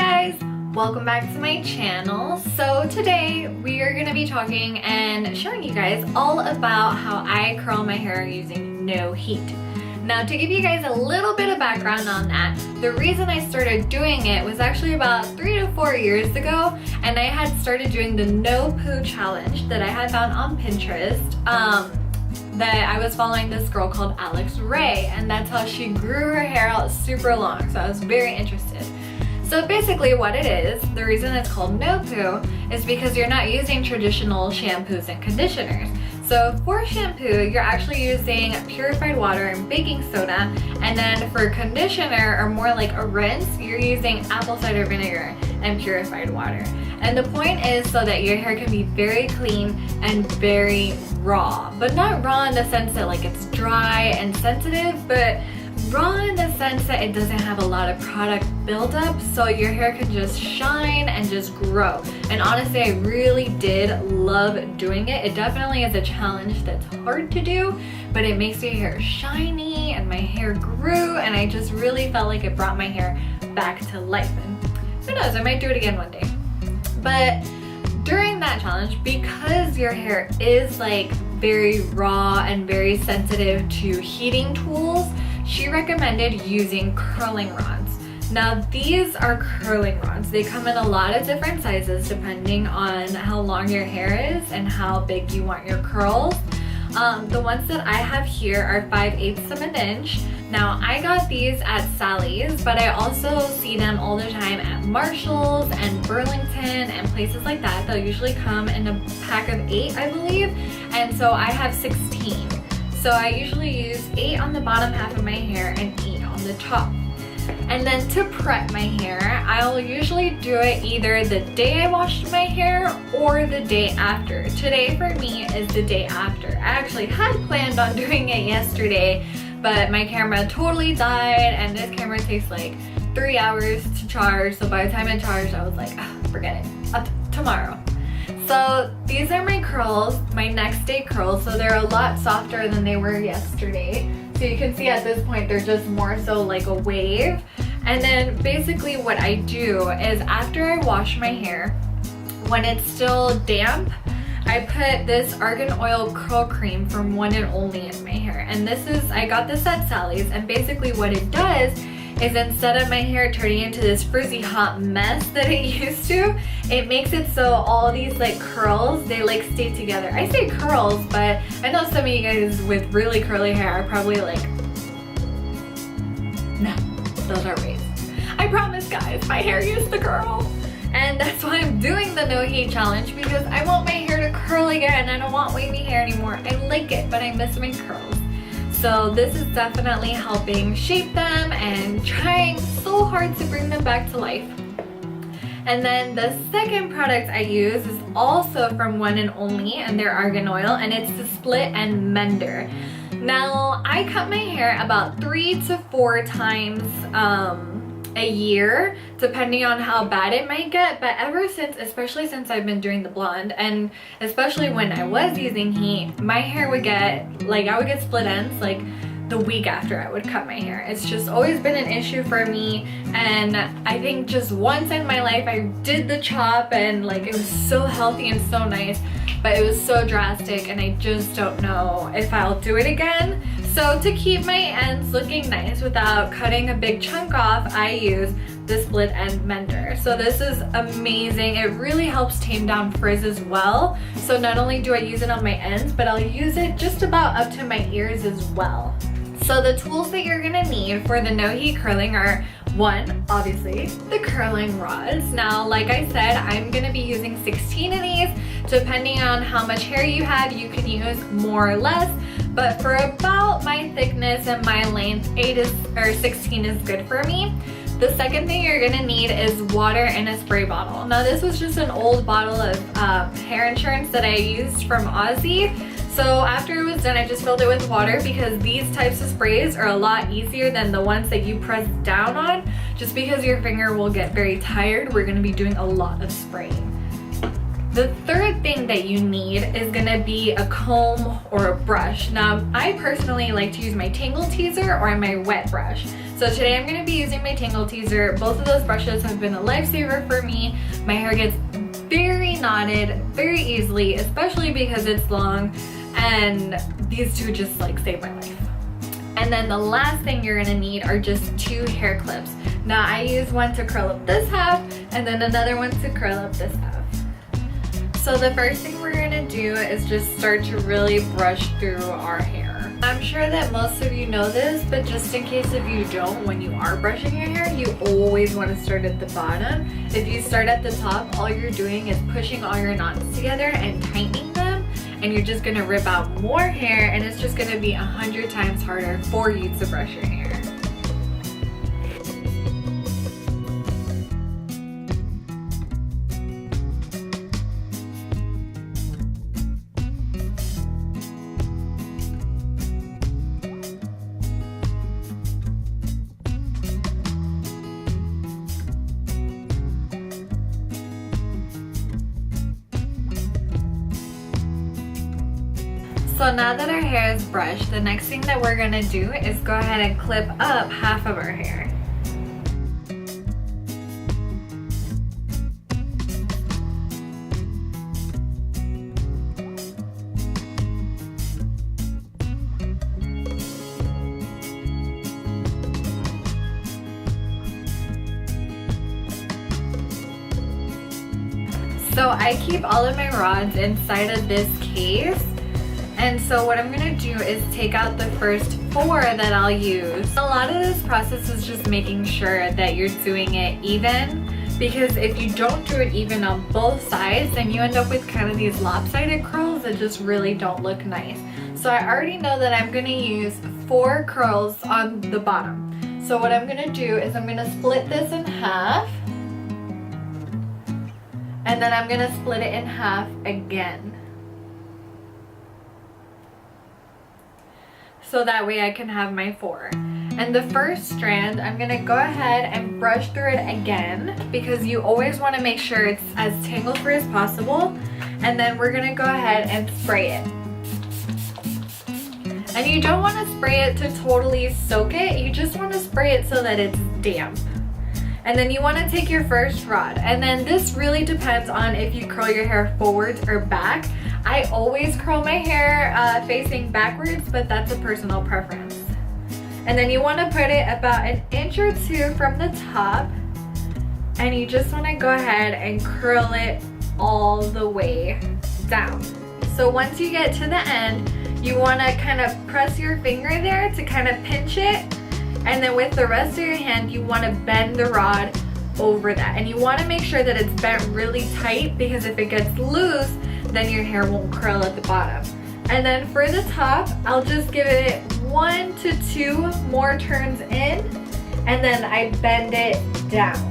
guys, welcome back to my channel. So today we are going to be talking and showing you guys all about how I curl my hair using no heat. Now, to give you guys a little bit of background on that, the reason I started doing it was actually about 3 to 4 years ago, and I had started doing the no poo challenge that I had found on Pinterest. That I was following this girl called Alex Ray, and that's how she grew her hair out super long, so I was very interested. So basically what it is, the reason it's called no poo is because you're not using traditional shampoos and conditioners. So for shampoo, you're actually using purified water and baking soda, and then for conditioner, or more like a rinse, you're using apple cider vinegar and purified water. And the point is so that your hair can be very clean and very raw, but not raw in the sense that like it's dry and sensitive, but raw in the sense that it doesn't have a lot of product buildup, so your hair can just shine and just grow. And honestly, I really did love doing it. It definitely is a challenge that's hard to do, but it makes your hair shiny, and my hair grew, and I just really felt like it brought my hair back to life. And who knows, I might do it again one day. But during that challenge, because your hair is like very raw and very sensitive to heating tools, she recommended using curling rods. Now these are curling rods. They come in a lot of different sizes depending on how long your hair is and how big you want your curls. The ones that I have here are 5/8 of an inch. Now I got these at Sally's, but I also see them all the time at Marshall's and Burlington and places like that. They'll usually come in a pack of 8, I believe, and so I have 16. So I usually use 8 on the bottom half of my hair and 8 on the top. And then to prep my hair, I'll usually do it either the day I washed my hair or the day after. Today for me is the day after. I actually had planned on doing it yesterday, but my camera totally died, and this camera takes like 3 hours to charge. So by the time it charged, I was like, forget it, tomorrow. So these are my curls, my next day curls, so they're a lot softer than they were yesterday. So you can see at this point they're just more so like a wave. And then basically what I do is after I wash my hair, when it's still damp, I put this argan oil curl cream from One and Only in my hair. And I got this at Sally's, and basically what it does is instead of my hair turning into this frizzy hot mess that it used to, it makes it so all these like curls, they like stay together. I say curls, but I know some of you guys with really curly hair are probably like, no, those are waves. I promise guys, my hair used to curl. And that's why I'm doing the no heat challenge, because I want my hair to curl again. I don't want wavy hair anymore. I like it, but I miss my curls. So this is definitely helping shape them and trying so hard to bring them back to life. And then the second product I use is also from One and Only, and their argan oil, and it's the split end mender. Now I cut my hair about 3 to 4 times a year, depending on how bad it might get, but ever since, especially since I've been doing the blonde, and especially when I was using heat, my hair would get, like, I would get split ends like the week after I would cut my hair. It's just always been an issue for me, and I think just once in my life I did the chop, and like it was so healthy and so nice, but it was so drastic, and I just don't know if I'll do it again. So to keep my ends looking nice without cutting a big chunk off, I use the split end mender. So this is amazing. It really helps tame down frizz as well. So not only do I use it on my ends, but I'll use it just about up to my ears as well. So the tools that you're gonna need for the no heat curling are, one, obviously, the curling rods. Now, like I said, I'm gonna be using 16 of these. Depending on how much hair you have, you can use more or less, but for about my thickness and my length, 16 is good for me. The second thing you're gonna need is water in a spray bottle. Now this was just an old bottle of hair insurance that I used from Aussie. So after it was done, I just filled it with water, because these types of sprays are a lot easier than the ones that you press down on, just because your finger will get very tired. We're gonna be doing a lot of spraying. The third thing that you need is gonna be a comb or a brush. Now, I personally like to use my Tangle Teezer or my wet brush. So today I'm going to be using my Tangle Teezer. Both of those brushes have been a lifesaver for me. My hair gets very knotted very easily, especially because it's long, and these two just like save my life. And then the last thing you're gonna need are just 2 hair clips. Now I use one to curl up this half and then another one to curl up this half. So the first thing we're gonna do is just start to really brush through our hair. I'm sure that most of you know this, but just in case if you don't, when you are brushing your hair, you always want to start at the bottom. If you start at the top, all you're doing is pushing all your knots together and tightening them, and you're just gonna rip out more hair, and it's just gonna be 100 times harder for you to brush your hair. So now that our hair is brushed, the next thing that we're gonna do is go ahead and clip up half of our hair. So I keep all of my rods inside of this case. And so what I'm gonna do is take out the first 4 that I'll use. A lot of this process is just making sure that you're doing it even, because if you don't do it even on both sides, then you end up with kind of these lopsided curls that just really don't look nice. So I already know that I'm gonna use 4 curls on the bottom. So what I'm gonna do is I'm gonna split this in half, and then I'm gonna split it in half again. So that way I can have my 4. And the first strand, I'm gonna go ahead and brush through it again, because you always wanna make sure it's as tangle free as possible. And then we're gonna go ahead and spray it. And you don't wanna spray it to totally soak it, you just wanna spray it so that it's damp. And then you wanna take your first rod, and then this really depends on if you curl your hair forwards or back. I always curl my hair facing backwards, but that's a personal preference. And then you want to put it about 1 inch or 2 from the top, and you just want to go ahead and curl it all the way down. So once you get to the end, you want to kind of press your finger there to kind of pinch it, and then with the rest of your hand you want to bend the rod over that, and you want to make sure that it's bent really tight, because if it gets loose, then your hair won't curl at the bottom. And then for the top, I'll just give it 1 to 2 more turns in, and then I bend it down.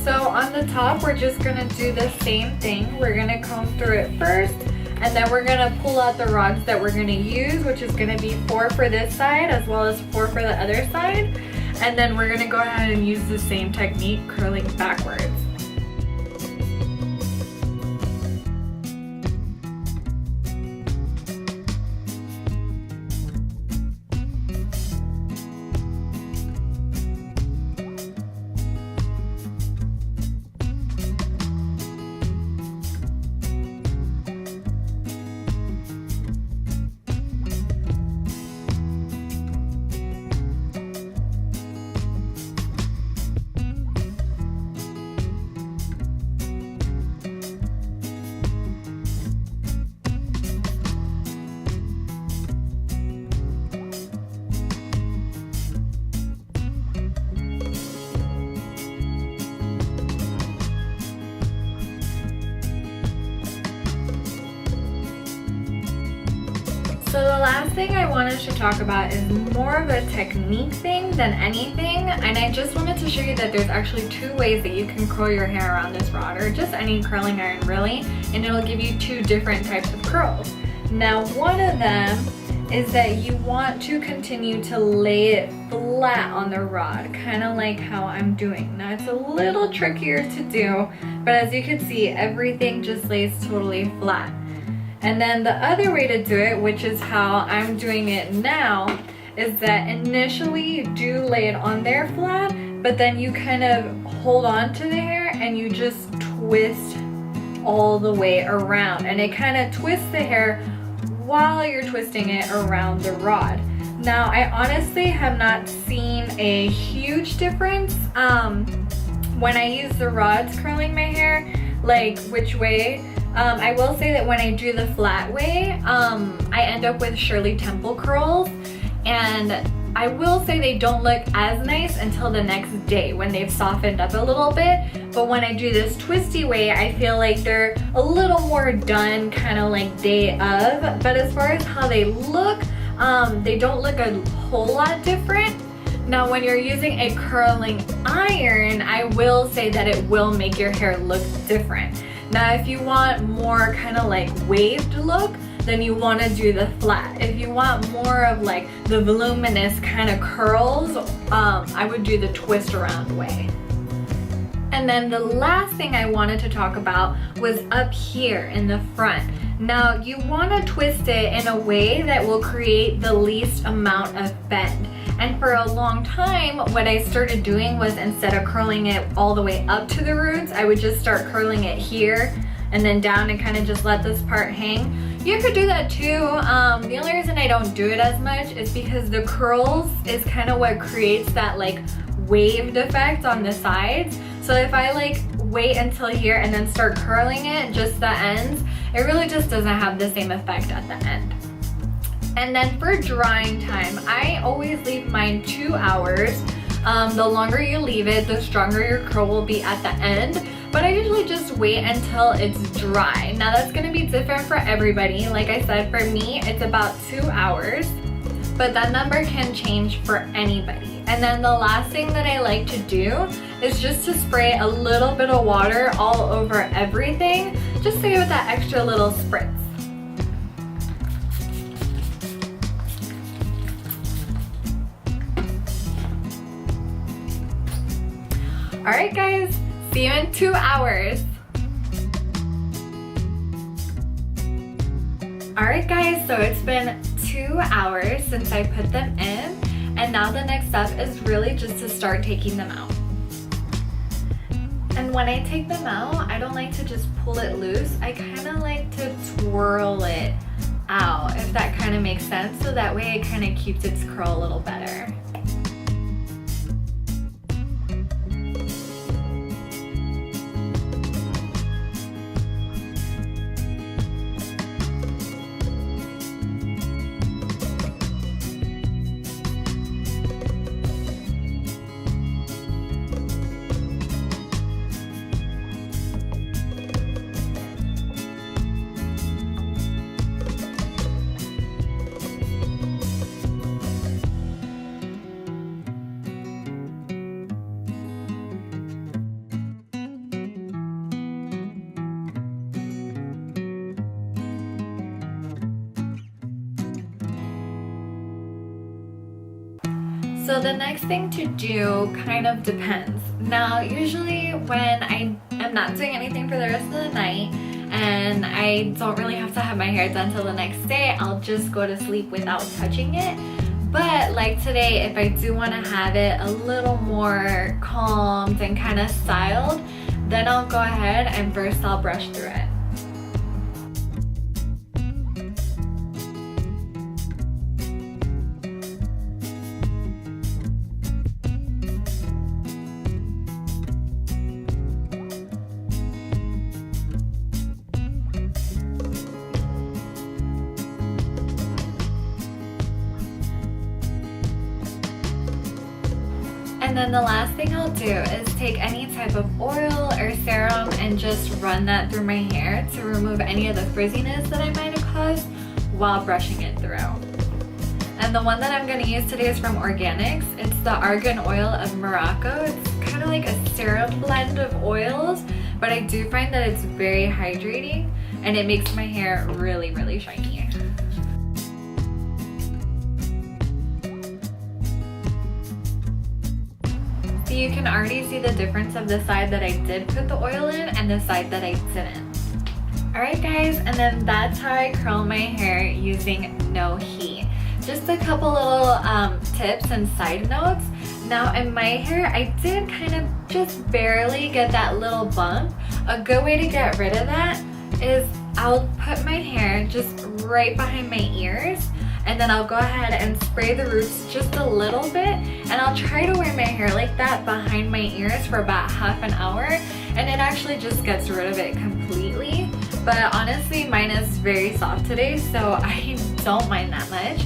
So on the top, we're just gonna do the same thing. We're gonna comb through it first, and then we're gonna pull out the rods that we're gonna use, which is gonna be 4 for this side as well as 4 for the other side. And then we're gonna go ahead and use the same technique, curling backwards. last thing I wanted to talk about is more of a technique thing than anything, and I just wanted to show you that there's actually 2 ways that you can curl your hair around this rod, or just any curling iron really, and it'll give you 2 different types of curls. Now one of them is that you want to continue to lay it flat on the rod, kind of like how I'm doing. Now it's a little trickier to do, but as you can see, everything just lays totally flat. And then the other way to do it, which is how I'm doing it now, is that initially you do lay it on there flat, but then you kind of hold on to the hair and you just twist all the way around. And it kind of twists the hair while you're twisting it around the rod. Now, I honestly have not seen a huge difference when I use the rods curling my hair, like which way. I will say that when I do the flat way, I end up with Shirley Temple curls, and I will say they don't look as nice until the next day when they've softened up a little bit. But when I do this twisty way, I feel like they're a little more done, kind of like day of. But as far as how they look, they don't look a whole lot different. Now when you're using a curling iron, I will say that it will make your hair look different. Now if you want more kind of like waved look, then you want to do the flat. If you want more of like the voluminous kind of curls, I would do the twist around way. And then the last thing I wanted to talk about was up here in the front. Now you want to twist it in a way that will create the least amount of bend. And for a long time, what I started doing was, instead of curling it all the way up to the roots, I would just start curling it here and then down and kind of just let this part hang. You could do that too. The only reason I don't do it as much is because the curls is kind of what creates that like waved effect on the sides. So if I like wait until here and then start curling it, just the ends, it really just doesn't have the same effect at the end. And then for drying time, I always leave mine 2 hours. The longer you leave it, the stronger your curl will be at the end. But I usually just wait until it's dry. Now that's gonna be different for everybody. Like I said, for me, it's about 2 hours, but that number can change for anybody. And then the last thing that I like to do is just to spray a little bit of water all over everything, just to give it that extra little spritz. Alright guys, see you in 2 hours. Alright guys, so it's been 2 hours since I put them in, and now the next step is really just to start taking them out. And when I take them out, I don't like to just pull it loose. I kind of like to twirl it out, if that kind of makes sense, so that way it kind of keeps its curl a little better. So the next thing to do kind of depends. Now, usually when I am not doing anything for the rest of the night and I don't really have to have my hair done till the next day, I'll just go to sleep without touching it. But like today, if I do want to have it a little more calmed and kind of styled, then I'll go ahead and first I'll brush through it. And then the last thing I'll do is take any type of oil or serum and just run that through my hair to remove any of the frizziness that I might have caused while brushing it through. And the one that I'm going to use today is from Organix. It's the Argan oil of Morocco. It's kind of like a serum blend of oils, but I do find that it's very hydrating and it makes my hair really, really shiny. So you can already see the difference of the side that I did put the oil in and the side that I didn't. Alright guys, and then that's how I curl my hair using no heat. Just a couple little tips and side notes. Now in my hair, I did kind of just barely get that little bump. A good way to get rid of that is I'll put my hair just right behind my ears, and then I'll go ahead and spray the roots just a little bit, and I'll try to wear my hair like that behind my ears for about half an hour, and it actually just gets rid of it completely. But honestly, mine is very soft today, so I don't mind that much.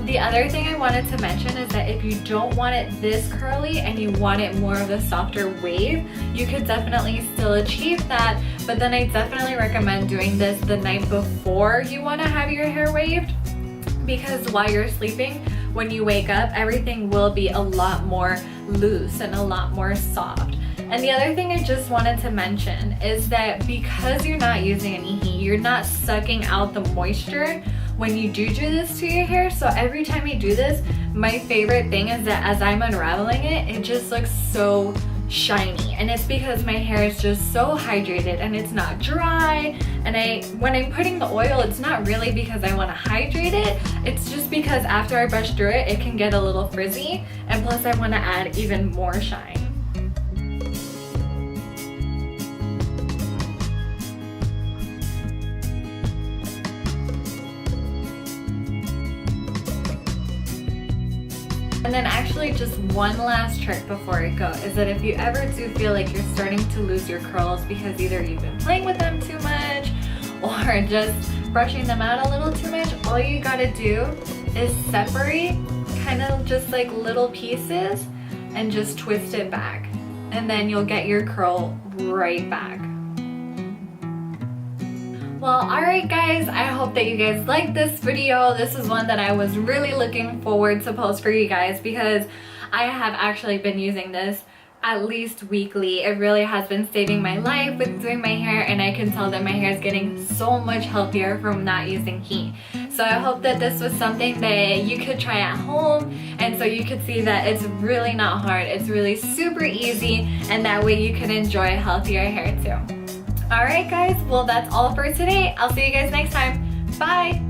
The other thing I wanted to mention is that if you don't want it this curly and you want it more of a softer wave, you could definitely still achieve that, but then I definitely recommend doing this the night before you want to have your hair waved, because while you're sleeping, when you wake up, everything will be a lot more loose and a lot more soft. And the other thing I just wanted to mention is that because you're not using any heat, you're not sucking out the moisture when you do this to your hair. So every time you do this, my favorite thing is that as I'm unraveling it, it just looks so shiny. And it's because my hair is just so hydrated and it's not dry. And when I'm putting the oil, it's not really because I want to hydrate it. It's just because after I brush through it, it can get a little frizzy. And plus I want to add even more shine. And then actually just one last trick before I go is that if you ever do feel like you're starting to lose your curls because either you've been playing with them too much or just brushing them out a little too much, all you gotta do is separate kind of just like little pieces and just twist it back. And then you'll get your curl right back. Well, alright guys, I hope that you guys liked this video. This is one that I was really looking forward to post for you guys because I have actually been using this at least weekly. It really has been saving my life with doing my hair, and I can tell that my hair is getting so much healthier from not using heat. So I hope that this was something that you could try at home, and so you could see that it's really not hard. It's really super easy, and that way you can enjoy healthier hair too. Alright guys, well that's all for today. I'll see you guys next time. Bye!